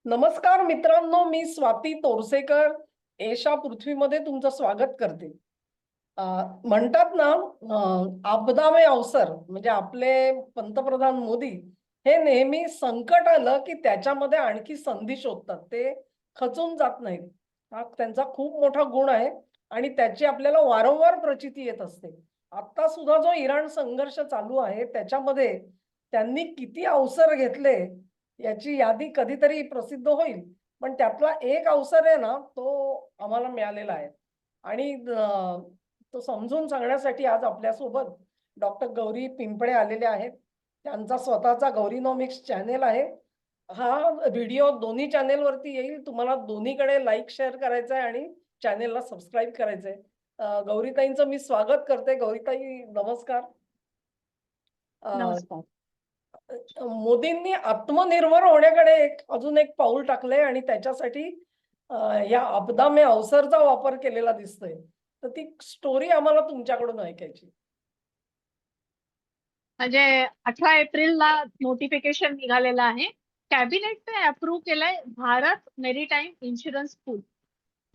नमस्कार मित्रांनो, मी स्वाती तोरसेकर एशा पृथ्वीमध्ये तुमचं स्वागत करते. म्हणतात ना, आपदा में अवसर म्हणजे आपले पंतप्रधान मोदी हे नेहमी संकट आलं की त्याच्यामध्ये आणखी संधी शोधतात. ते खचून जात नाहीत. हा त्यांचा खूप मोठा गुण आहे आणि त्याची आपल्याला वारंवार प्रचिती येत असते. आता सुद्धा जो इराण संघर्ष चालू आहे त्याच्यामध्ये त्यांनी किती अवसर घेतले याची यादी कधीतरी प्रसिद्ध होईल. पण त्यातला एक अवसर आहे ना, तो आम्हाला मिळालेला आहे. आणि तो समजून सांगण्यासाठी आज आपल्यासोबत डॉक्टर गौरी पिंपळे आलेले आहेत. त्यांचा स्वतःचा गौरीनॉमिक्स चॅनेल आहे. हा व्हिडिओ दोन्ही चॅनेलवरती येईल. तुम्हाला दोन्हीकडे लाईक, शेअर करायचं आहे आणि चॅनेलला सबस्क्राईब करायचं आहे. गौरीताईंचं मी स्वागत करते. गौरीताई नमस्कार. नमस्कार. मोदींनी आत्मनिर्भर होण्याकडे अजून एक पाऊल टाकलंय आणि त्याच्यासाठी या आपदा में अवसरचा वापर केलेला दिसतोय. तर ती स्टोरी आम्हाला तुमच्याकडून ऐकायची. म्हणजे 18 एप्रिलला नोटिफिकेशन निघालेलं आहे. कॅबिनेटने अप्रूव्ह केलंय भारत मेरीटाईम इन्शुरन्स पूल.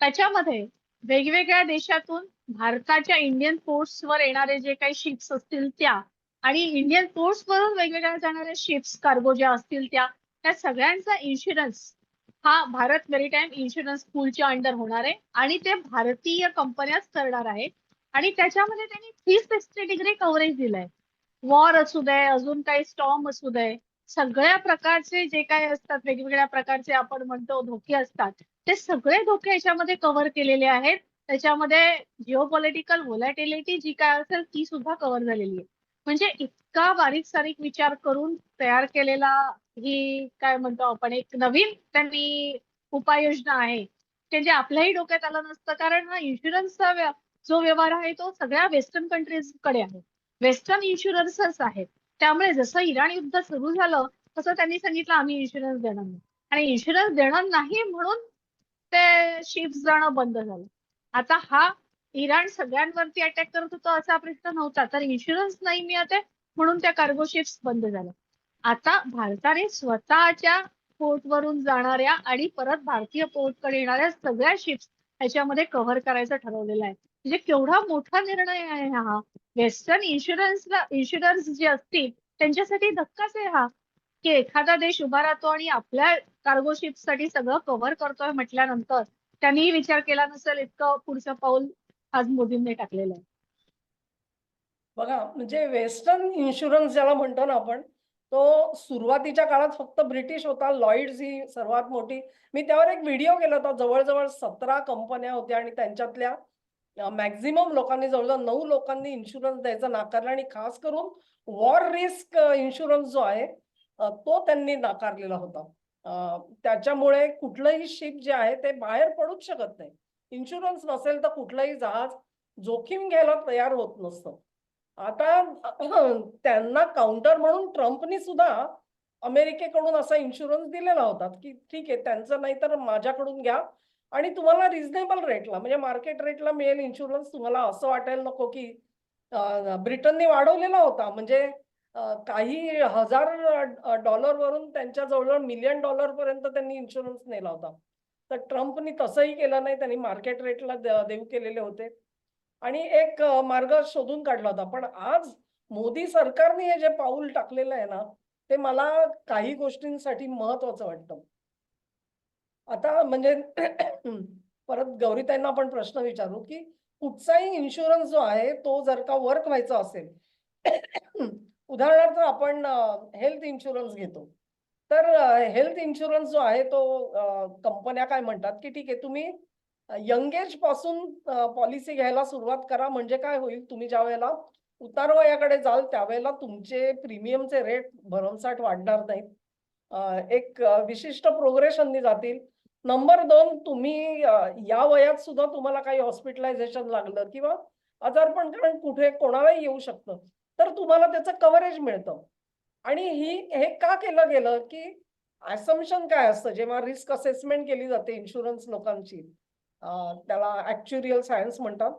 त्याच्यामध्ये वेगवेगळ्या देशातून भारताच्या इंडियन पोर्ट्सवर येणारे जे काही शिप्स असतील त्या आणि इंडियन पोर्ट्सवरून वेगवेगळ्या जाणाऱ्या शिप्स कार्गो ज्या असतील त्या सगळ्यांचा इन्शुरन्स हा भारत मेरीटाईम इन्शुरन्स पूलच्या अंडर होणार आहे आणि ते भारतीय कंपन्याच करणार आहेत. आणि त्याच्यामध्ये त्यांनी 360 डिग्री कव्हरेज दिलंय. वॉर असू दे, अजून काही स्टॉर्म असू दे, सगळ्या प्रकारचे जे काही असतात वेगवेगळ्या प्रकारचे आपण म्हणतो धोके असतात, ते सगळे धोके याच्यामध्ये कव्हर केलेले आहेत. त्याच्यामध्ये जिओपॉलिटिकल व्होलॅटिलिटी जी काय असेल ती सुद्धा कव्हर झालेली आहे. म्हणजे इतका बारीक सारीक विचार करून तयार केलेला ही काय म्हणतो आपण एक नवीन त्यांनी उपाययोजना आहे. म्हणजे आपल्याही डोक्यात आलं नसतं, कारण हा इन्शुरन्सचा जो व्यवहार आहे तो सगळ्या वेस्टर्न कंट्रीज कडे आहे. वेस्टर्न इन्शुरन्सच आहेत. त्यामुळे जसं इराण युद्ध सुरू झालं तसं त्यांनी सांगितलं आम्ही इन्शुरन्स देणार नाही. आणि इन्शुरन्स देणार नाही म्हणून ते शिप्स जाणं बंद झालं. आता हा इराण सगळ्यांवरती अटॅक करत होतो असा प्रश्न नव्हता, तर इन्शुरन्स नाही मिळत आहे म्हणून त्या कार्गो शिप्स बंद झाल्या. आता भारताने स्वतःच्या पोर्टवरून जाणाऱ्या आणि परत भारतीय पोर्टकडे येणाऱ्या सगळ्या शिप्स ह्याच्यामध्ये कव्हर करायचं ठरवलेलं आहे. म्हणजे केवढा मोठा निर्णय आहे हा. वेस्टर्न इन्शुरन्स जे असतील त्यांच्यासाठी धक्काच आहे हा, की एखादा देश उभा राहतो आणि आपल्या कार्गो शिप साठी सगळं कव्हर करतोय म्हटल्यानंतर त्यांनी विचार केला नसेल इतकं पुढचं पाऊल आज मोदींनी टाकलेलं आहे. बघा, म्हणजे वेस्टर्न इन्शुरन्स ज्याला म्हणतो ना आपण, तो सुरुवातीच्या काळात फक्त ब्रिटिश होता. लॉईड्स ही सर्वात मोठी. मी त्यावर एक व्हिडिओ केला होता. जवळ-जवळ 17 कंपन्या होत्या आणि त्यांच्यातल्या मॅक्झिमम लोकांनी, जवळजवळ 9 लोकांनी इन्शुरन्स द्यायचा नाकारला आणि खास करून वॉर रिस्क इन्शुरन्स जो आहे तो त्यांनी नाकारलेला होता. त्याच्यामुळे कुठलंही शिप जे आहे ते बाहेर पडूच शकत नाही. इन्शुरन्स नसेल तर कुठलंही जहाज जोखीम घ्यायला तयार होत नसतं. आता त्यांना काउंटर म्हणून ट्रम्पनी सुद्धा अमेरिकेकडून असा इन्शुरन्स दिलेला होता, की ठीक आहे त्यांचं नाही तर माझ्याकडून घ्या आणि तुम्हाला रिझनेबल रेटला म्हणजे मार्केट रेटला मिळेल इन्शुरन्स. तुम्हाला असं वाटायला नको की ब्रिटनने वाढवलेला होता. म्हणजे काही हजार डॉलरवरून त्यांच्या जवळ मिलियन डॉलर पर्यंत त्यांनी इन्शुरन्स नेला होता. तर ट्रम्पनी तसंही केलं नाही. त्यांनी मार्केट रेटला देऊ केलेले होते आणि एक मार्ग शोधून काढला होता. पण आज मोदी सरकारने हे जे पाऊल टाकलेलं आहे ना, ते मला काही गोष्टींसाठी महत्वाचं वाटतं. आता म्हणजे परत गौरीताईंना आपण प्रश्न विचारू, की कुठचाही इन्शुरन्स जो आहे, तो जर का वर्क व्हायचा असेल, उदाहरणार्थ आपण हेल्थ इन्शुरन्स घेतो. तर हेल्थ इन्शुरन्स जो आहे तो कंपन्या काय म्हणतात, की ठीक आहे तुम्ही यंग एज पासून पॉलिसी घ्यायला सुरुवात करा. म्हणजे काय होईल, तुम्ही ज्यावेळेला उतार वयाकडे जाल त्यावेळेला तुमचे प्रीमियमचे रेट भरमसाठ वाढणार नाहीत. एक विशिष्ट प्रोग्रेशननी जातील. नंबर 2, तुम्ही या वयात सुद्धा तुम्हाला काही हॉस्पिटलायझेशन लागलं किंवा आजारपण, कारण कुठे कोणालाही येऊ शकतं, तर तुम्हाला त्याचं कव्हरेज मिळतं. आणि हे का केलं गेलं, की असम्पशन काय असतं जेव्हा रिस्क असेसमेंट केली जाते इन्शुरन्स लोकांची, त्याला ॲक्च्युरियल सायन्स म्हणतात.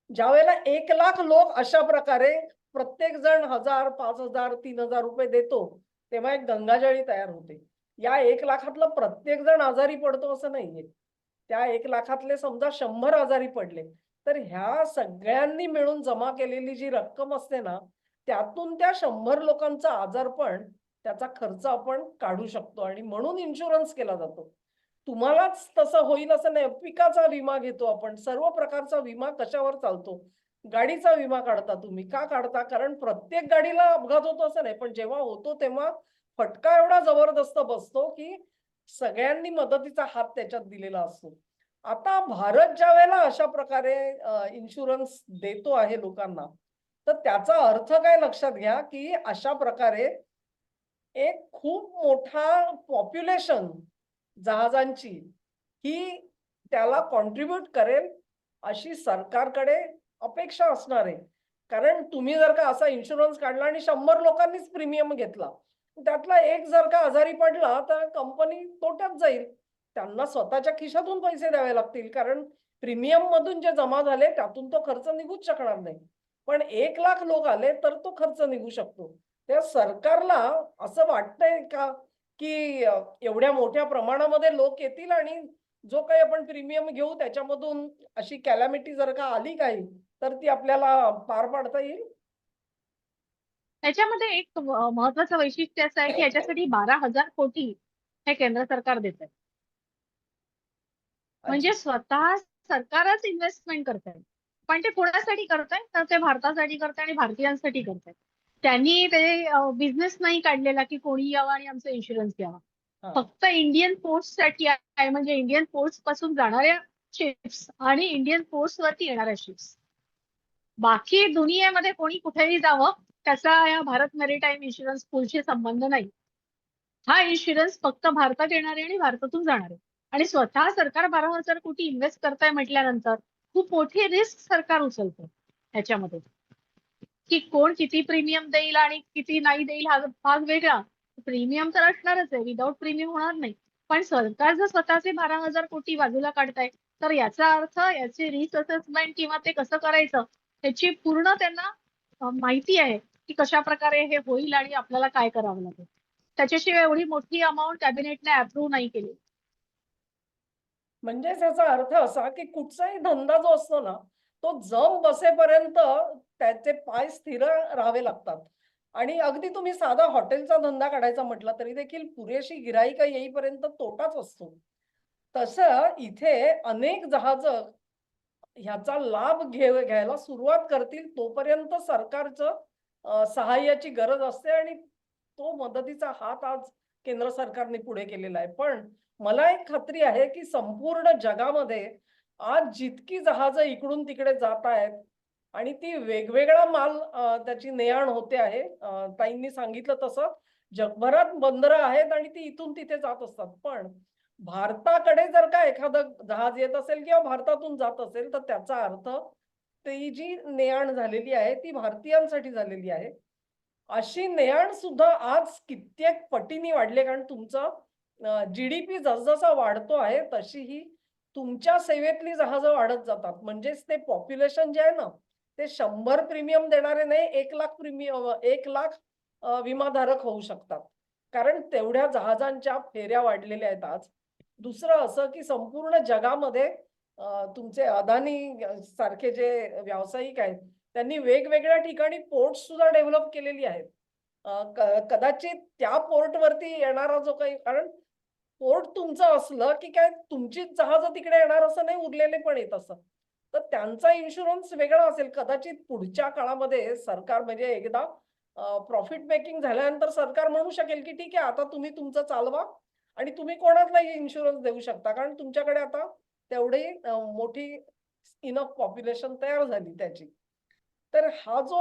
ज्यावेळेला 1,00,000 लोक अशा प्रकारे प्रत्येक जण 1,000, 5,000, ₹3,000 देतो, तेव्हा एक गंगाजळी तयार होते. या 1,00,000तला प्रत्येक जण आजारी पडतो असं नाहीये. त्या 1,00,000तले समजा 100 आजारी पडले, तर ह्या सगळ्यांनी मिळून जमा केलेली जी रक्कम असते ना, त्यातून त्या 100 लोकांचं आजारपण, त्याचा खर्च आपण काढू शकतो आणि म्हणून इन्शुरन्स केला जातो. तुम्हालाच तसं होईल असं नाही. पिकाचा विमा घेतो आपण. सर्व प्रकारचा विमा कशावर चालतो? गाडीचा विमा काढता तुम्ही. का काढता? कारण प्रत्येक गाडीला अपघात होतो असं नाही. पण जेव्हा होतो तेव्हा फटका एवढा जबरदस्त बसतो, की सगळ्यांनी मदतीचा हात त्याच्यात दिलेला असतो. आता भारत ज्यावेळेला अशा प्रकारे इन्शुरन्स देतो आहे लोकांना, तर त्याचा अर्थ काय लक्षात घ्या, की अशा प्रकारे एक खूप मोठा पॉप्युलेशन जहाजांची ही त्याला कॉन्ट्रिब्यूट करेल अशी सरकारकडे अपेक्षा असणार आहे. कारण तुम्ही जर का असा इन्शुरन्स काढला आणि 100 लोकांनीच प्रीमियम घेतला, त्यातला एक जर का आजारी पडला, तर कंपनी तोट्यात जाईल. त्यांना स्वतःच्या खिशातून पैसे द्यावे लागतील. कारण प्रीमियम मधून जे जमा झाले त्यातून तो खर्च निघूच शकणार नाही. पण 1,00,000 लोक आले तर तो खर्च निघू शकतो. त्या सरकारला असं वाटतंय का, की एवढ्या मोठ्या प्रमाणामध्ये लोक येतील आणि जो काही आपण प्रीमियम घेऊ त्याच्यामधून अशी कॅलॅमिटी जर का आली काही, तर ती आपल्याला पार पाडता येईल? त्याच्यामध्ये एक महत्वाचं वैशिष्ट्य असं आहे की याच्यासाठी 12,000 कोटी हे केंद्र सरकार देत आहे. अच्छा. म्हणजे स्वतः सरकारच इन्व्हेस्टमेंट करत आहे. पण ते कोणासाठी करत आहे? तर ते भारतासाठी करत आहे आणि भारतीयांसाठी करत आहे. त्यांनी ते बिझनेस नाही काढलेला की कोणी यावं आणि आमचा इन्शुरन्स घ्यावा. हां. फक्त इंडियन पोर्ट्ससाठी आहे, म्हणजे इंडियन पोर्ट्स पासून जाणाऱ्या शिप्स आणि इंडियन पोर्ट्स वरती येणाऱ्या शिप्स. बाकी दुनियेमध्ये कोणी कुठेही जावं त्याचा या भारत मेरीटाईम इन्शुरन्स पूलशी संबंध नाही. हा इन्शुरन्स फक्त भारतात येणार आहे आणि भारतातून जाणार आहे. आणि स्वतः सरकार 12,000 कोटी इन्व्हेस्ट करताय म्हटल्यानंतर खूप मोठी रिस्क सरकार उचलतं ह्याच्यामध्ये, की कोण किती प्रीमियम देईल आणि किती नाही देईल हा भाग वेगळा. प्रीमियम तर असणारच आहे, विदाऊट प्रीमियम होणार नाही. पण सरकार जर स्वतःचे 12,000 कोटी बाजूला काढताय, तर याचा अर्थ याचे रिस्क असेसमेंट किंवा ते कसं करायचं त्याची पूर्ण त्यांना माहिती आहे, की कशा प्रकारे हे होईल आणि आपल्याला काय करावं लागेल. त्याच्याशिवाय एवढी मोठी अमाउंट कॅबिनेटने अप्रूव्ह नाही केली. म्हणजेच याचा अर्थ असा, की कुठचाही धंदा जो असतो ना, तो जम बसेपर्यंत त्याचे पाय स्थिर राहावे लागतात. आणि अगदी तुम्ही साधा हॉटेलचा धंदा काढायचा म्हटला तरी देखील पुरेशी गिराईक येईपर्यंत तोटाच असतो. तसं इथे अनेक जहाजं ह्याचा लाभ घ्यायला सुरुवात करतील तोपर्यंत सरकारचं सहाय्याची गरज असते आणि तो मदतीचा हात आज केंद्र सरकारने पुढे केलेला आहे. पण मला एक खात्री आहे, की संपूर्ण जगामध्ये आज जितकी जहाजं इकडून तिकडे जात आहेत आणि ती वेगवेगळा माल त्याची ने-आण होते आहे. ताईंनी सांगितलं तसं जगभरात बंदरं आहेत आणि ती इथून तिथे जात असतात. पण भारताकडे जर का एखादं जहाज येत असेल किंवा भारतातून जात असेल, तर त्याचा अर्थ ती जी ने-आण झालेली आहे, ती भारतीयांसाठी झालेली आहे. अशी ने-आण सुद्धा आज कित्येक पटीने वाढली कारण तुमचं जी-डी-पी जसजसा वाढतो आहे, तशी ही तुमच्या सेवेतली जहाजं वाढत जातात. म्हणजेच ते पॉप्युलेशन जे आहे ना, ते 100 प्रीमियम देणारे नाही, 1,00,000 प्रीमियम 1,00,000 विमाधारक होऊ शकतात. कारण तेवढ्या जहाजांच्या फेऱ्या वाढलेल्या आहेत आज. दुसरं असं, की संपूर्ण जगामध्ये तुमचे अदानी सारखे जे व्यावसायिक आहेत, त्यांनी वेगवेगळ्या ठिकाणी पोर्ट्स सुद्धा डेव्हलप केलेली आहेत. कदाचित त्या पोर्टवरती येणारा जो काही कारण पोर्ट तुमचं असलं, की काय तुमचीच जहाजं तिकडे येणार असं नाही, उरलेले पण येत असं. तर त्यांचा इन्शुरन्स वेगळा असेल. कदाचित पुढच्या काळामध्ये सरकार म्हणजे एकदा प्रॉफिट मेकिंग झाल्यानंतर सरकार म्हणू शकेल, की ठीक आहे आता तुम्ही तुमचं चालवा आणि तुम्ही कोणालाही इन्शुरन्स देऊ शकता. कारण तुमच्याकडे आता तेवढी मोठी इनफ पॉप्युलेशन तयार झाली त्याची. तर हा जो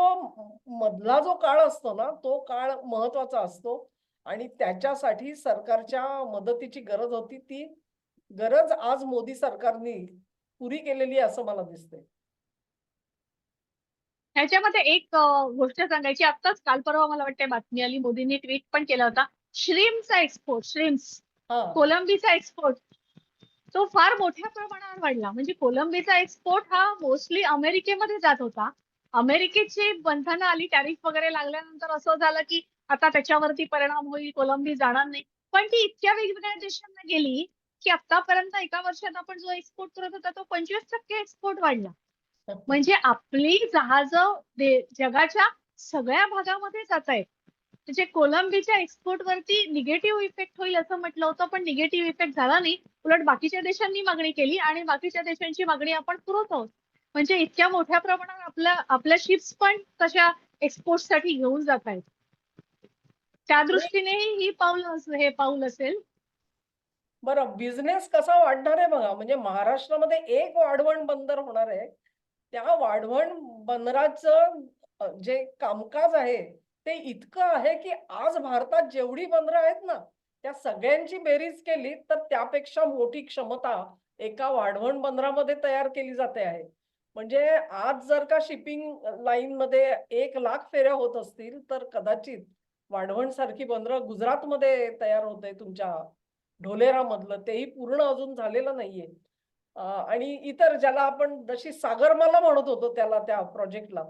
मधला जो काळ असतो ना, तो काळ महत्वाचा असतो आणि त्याच्यासाठी सरकारच्या मदतीची गरज होती. ती गरज आज मोदी सरकारनी पुरी केलेली आहे असं मला दिसतंय. ह्याच्यामध्ये एक गोष्ट सांगायची, आत्ताच काल परवा मला वाटते बातमी आली, मोदींनी ट्विट पण केला होता. श्रिम्पचा एक्सपोर्ट, हां. कोलंबीचा एक्सपोर्ट तो फार मोठ्या प्रमाणावर वाढला. म्हणजे कोलंबीचा एक्सपोर्ट हा मोस्टली अमेरिकेमध्ये जात होता. अमेरिकेची बंधनं आली, टॅरिफ वगैरे लागल्यानंतर असं झालं, की आता त्याच्यावरती परिणाम होईल, कोलंबी जाणार नाही. पण ती इतक्या वेगवेगळ्या देशांना गेली की आतापर्यंत एका वर्षात आपण जो एक्सपोर्ट करत होता तो 25% एक्सपोर्ट वाढला. म्हणजे आपली जहाजं जगाच्या सगळ्या भागामध्ये जात आहेत. म्हणजे कोलंबीच्या एक्सपोर्ट वरती निगेटिव्ह इफेक्ट होईल असं म्हटलं होतं, पण निगेटिव्ह इफेक्ट झाला नाही. उलट बाकीच्या देशांनी मागणी केली आणि बाकीच्या देशांची मागणी आपण पुरवत आहोत. म्हणजे इतक्या मोठ्या प्रमाणात आपल्या शिप्स पण तशा एक्सपोर्ट साठी घेऊन जात आहेत. त्या दृष्टीनेही हे पाऊल असेल. बरं, बिझनेस कसा वाढणार आहे बघा. म्हणजे महाराष्ट्रामध्ये एक वाढवण बंदर होणार आहे. त्या वाढवण बंदराचं जे कामकाज आहे ते इतकं आहे की आज भारतात जेवढी बंदरं आहेत ना, त्या सगळ्यांची बेरीज केली तर त्यापेक्षा मोठी क्षमता एका वाढवण बंदरामध्ये तयार केली जाते आहे. म्हणजे आज जर का शिपिंग लाईनमध्ये 1,00,000 फेऱ्या होत असतील, तर कदाचित वाढवण सारखी बंदरं गुजरातमध्ये तयार होते तुमच्या ढोलेरामधलं, तेही पूर्ण अजून झालेलं नाहीये. आणि इतर ज्याला आपण जशी सागरमाला म्हणत होतो त्याला त्या प्रोजेक्टला,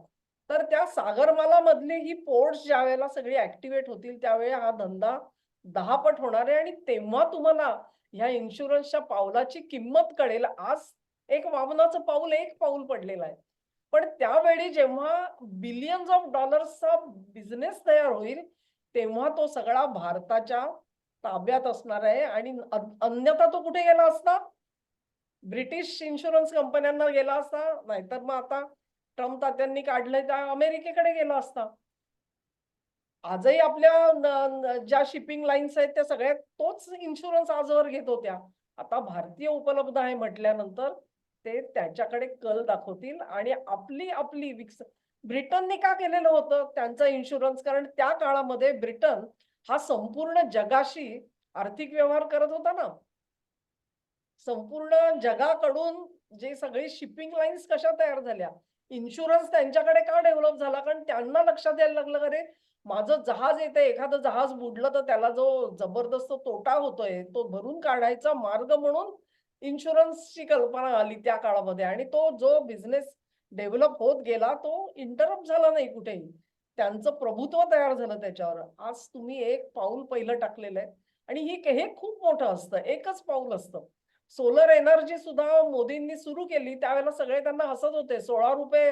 तर त्या सागरमाला मधली ही पोर्ट्स ज्यावेळेला सगळी ऍक्टिव्हेट होतील त्यावेळी हा धंदा 10 पट होणार आहे आणि तेव्हा तुम्हाला ह्या इन्शुरन्सच्या पावलाची किंमत कळेल. आज एक वामनाचं पाऊल, एक पाऊल पडलेलं आहे. पण त्यावेळी जेव्हा बिलियन्स ऑफ डॉलर्सचा बिझनेस तयार होईल, तेव्हा तो सगळा भारताच्या ताब्यात असणार आहे आणि अन्यथा तो कुठे गेला असता? ब्रिटिश इन्शुरन्स कंपन्यांना गेला असता, नाहीतर मग आता ट्रम्प तात्यांनी काढलंय त्या अमेरिकेकडे गेला असता. आजही आपल्या ज्या शिपिंग लाईन्स आहेत त्या सगळ्या तोच इन्शुरन्स आजवर घेत होत्या. आता भारतीय उपलब्ध आहे म्हटल्यानंतर ते त्याच्याकडे कल दाखवतील आणि आपली आपली ब्रिटनने का केलेलं होतं त्यांचा इन्शुरन्स? कारण त्या काळामध्ये ब्रिटन हा संपूर्ण जगाशी आर्थिक व्यवहार करत होता ना. संपूर्ण जगाकडून जे सगळे शिपिंग लाईन्स कशा तयार झाल्या, इन्शुरन्स त्यांच्याकडे का डेव्हलप झाला? कारण त्यांना लक्षात यायला लागलं, अरे माझं जहाज येतंय, एखादं जहाज बुडलं तर त्याला जो जबरदस्त तोटा होतोय, तो भरून काढायचा मार्ग म्हणून इन्शुरन्सची कल्पना आली त्या काळामध्ये आणि तो जो बिझनेस डेव्हलप होत गेला, तो इंटरप्ट झाला नाही कुठेही. त्यांचं प्रभुत्व तयार झालं त्याच्यावर. आज तुम्ही एक पाऊल पहिलं टाकलेलं आहे आणि हे खूप मोठं असतं. एकच पाऊल असतं. सोलर एनर्जी सुद्धा मोदींनी सुरू केली त्यावेळेला सगळे त्यांना हसत होते. ₹16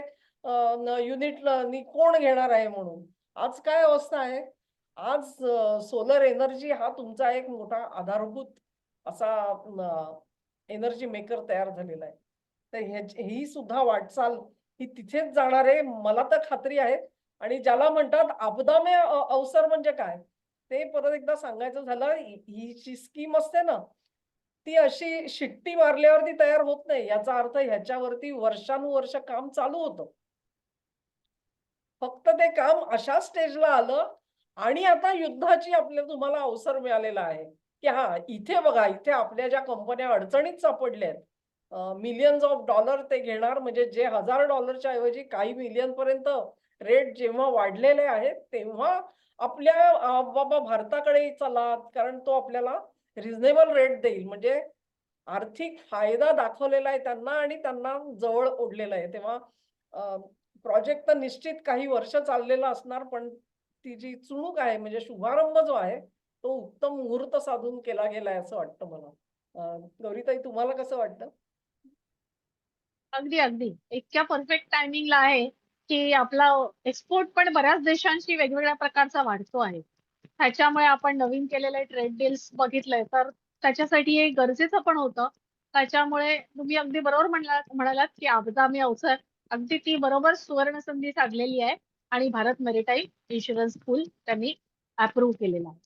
युनिट कोण घेणार आहे म्हणून. आज काय अवस्था आहे? आज सोलर एनर्जी हा तुमचा एक मोठा आधारभूत असा एनर्जी मेकर तयार झालेला आहे. तर ही सुद्धा वाटचाल ही तिथेच जाणार आहे मला तर खात्री आहे. आणि ज्याला म्हणतात आपदा में अवसर म्हणजे काय? ते परत एकदा सांगायचं झालं, ही जी स्कीम असते ना, ती अशी शिट्टी मारल्यावरती तयार होत नाही. याचा अर्थ ह्याच्यावरती वर्षानुवर्ष काम चालू होतं. फक्त ते काम अशा स्टेजला आलं आणि आता युद्धाची तुम्हाला अवसर मिळालेला आहे, की हां, इथे बघा, इथे आपल्या ज्या कंपन्या अडचणीत सापडल्यात, मिलियन्स ऑफ डॉलर ते घेणार म्हणजे जे $1000च्या ऐवजी काही मिलियन पर्यंत रेट जेव्हा वाढलेले आहेत, तेव्हा आपल्या बाबा भारताकडे चला, कारण तो आपल्याला रिझनेबल रेट देईल. म्हणजे आर्थिक फायदा दाखवलेला आहे त्यांना आणि त्यांना जवळ ओढलेलं आहे. तेव्हा प्रोजेक्ट तर निश्चित काही वर्ष चाललेला असणार, पण ती जी चुणूक आहे म्हणजे शुभारंभ जो आहे, तो उत्तम मुहूर्त साधून केला गेलाय असं वाटतं मला. गौरीताई तुम्हाला कसं वाटतं? अगदी अगदी इतक्या परफेक्ट टायमिंगला आहे की आपला एक्सपोर्ट पण बऱ्याच देशांशी वेगवेगळ्या प्रकारचा वाढतो आहे. त्याच्यामुळे आपण नवीन केलेले ट्रेड डील्स बघितलंय तर त्याच्यासाठी हे गरजेचं पण होतं. त्याच्यामुळे तुम्ही अगदी बरोबर म्हणालात की आगामी अवसर अगदी ती बरोबर सुवर्ण संधी साधलेली आहे आणि भारत मेरीटाईम इन्शुरन्स पूल त्यांनी अप्रूव्ह केलेला आहे.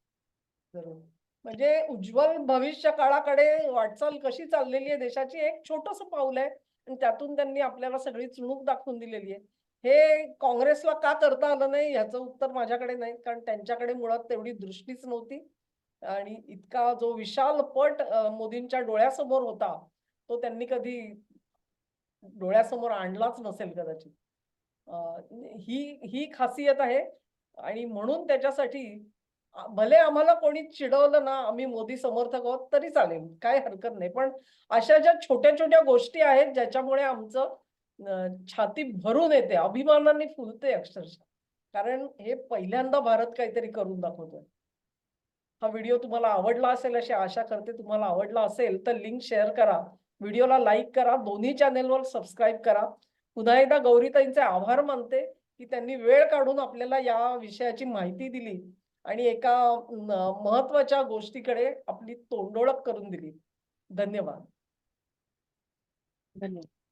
बरोबर. म्हणजे उज्ज्वल भविष्य काळाकडे वाटचाल कशी चाललेली आहे देशाची एक छोटंसं पाऊल आहे आणि त्यातून त्यांनी आपल्याला सगळी चुणूक दाखवून दिलेली आहे. हे काँग्रेसला का करता आलं नाही याचं उत्तर माझ्याकडे नाही, कारण त्यांच्याकडे मुळात तेवढी दृष्टीच नव्हती आणि इतका जो विशाल पट मोदींच्या डोळ्यासमोर होता, तो त्यांनी कधी डोळ्यासमोर आणलाच नसेल कदाचित. अ, ही ही खासियत आहे आणि म्हणून त्याच्यासाठी भले आम्हाला कोणी चिडवलं ना, आम्ही मोदी समर्थक आहोत तरी चालेल, काही हरकत नाही. पण अशा ज्या छोट्या-छोट्या गोष्टी आहेत ज्याच्यामुळे आमचं छाती भरून येते, अभिमानाने फुलते अक्षरशः. कारण हे पहिल्यांदा भारत काहीतरी करून दाखवतोय. हा व्हिडिओ तुम्हाला आवडला असेल अशी आशा करते. तुम्हाला आवडला असेल तर लिंक शेअर करा, व्हिडिओला लाईक करा, दोन्ही चॅनेलवर सबस्क्राईब करा. पुन्हा एकदा गौरीताईंचे आभार मानते की त्यांनी वेळ काढून आपल्याला या विषयाची माहिती दिली आणि एका महत्वाच्या गोष्टीकडे आपली तोंडओळख करून दिली. धन्यवाद. धन्यवाद.